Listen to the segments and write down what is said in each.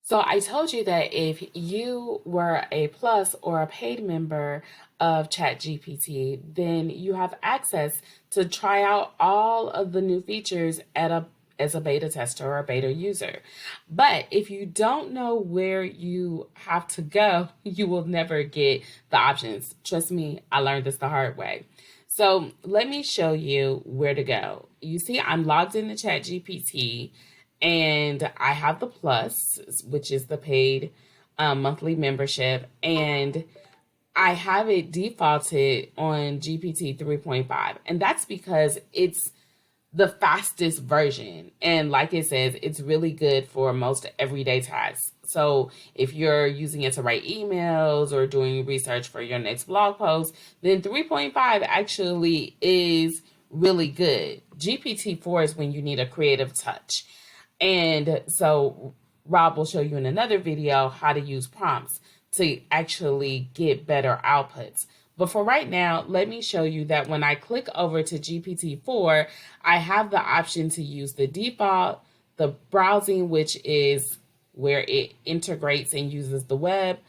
So I told you that if you were a plus or a paid member of ChatGPT, then you have access to try out all of the new features as a beta tester or a beta user. But if you don't know where you have to go, you will never get the options. Trust me, I learned this the hard way. So let me show you where to go. You see, I'm logged into ChatGPT and I have the plus, which is the paid monthly membership, and I have it defaulted on GPT 3.5. And that's because it's the fastest version. And like it says, it's really good for most everyday tasks. So if you're using it to write emails or doing research for your next blog post, then 3.5 actually is really good. GPT-4 is when you need a creative touch. And so Rob will show you in another video how to use prompts to actually get better outputs. But for right now, let me show you that when I click over to GPT-4, I have the option to use the default, the browsing, which is where it integrates and uses the web,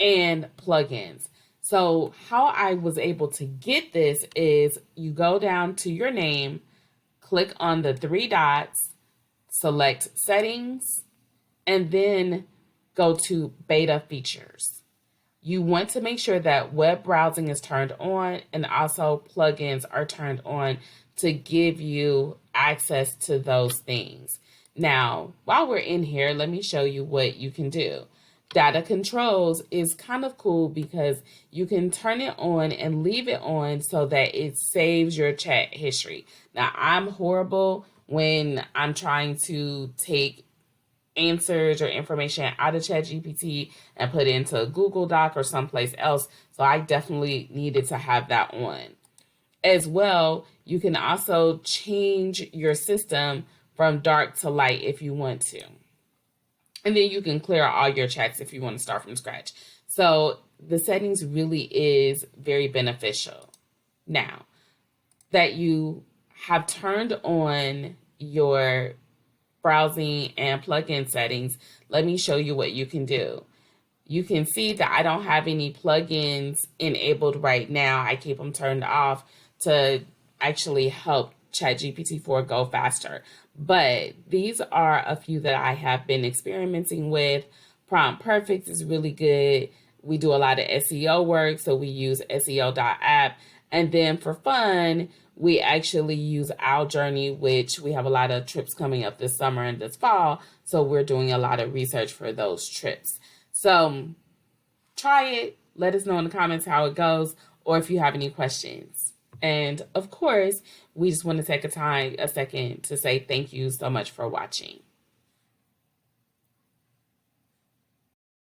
and plugins. So how I was able to get this is you go down to your name, click on the three dots, select settings, and then go to beta features. You want to make sure that web browsing is turned on and also plugins are turned on to give you access to those things. Now, while we're in here, let me show you what you can do. Data controls is kind of cool because you can turn it on and leave it on so that it saves your chat history. Now, I'm horrible when I'm trying to take answers or information out of ChatGPT and put it into a Google Doc or someplace else. So I definitely needed to have that on. As well, you can also change your system from dark to light if you want to. And then you can clear all your chats if you want to start from scratch. So the settings really is very beneficial. Now that you have turned on your browsing and plugin settings, let me show you what you can do. You can see that I don't have any plugins enabled right now. I keep them turned off to actually help ChatGPT 4 go faster. But these are a few that I have been experimenting with. Prompt Perfect is really good. We do a lot of SEO work, so we use SEO.app. And then for fun, we actually use Our Journey, which we have a lot of trips coming up this summer and this fall. So we're doing a lot of research for those trips. So try it. Let us know in the comments how it goes or if you have any questions. And of course, we just want to take a second to say thank you so much for watching.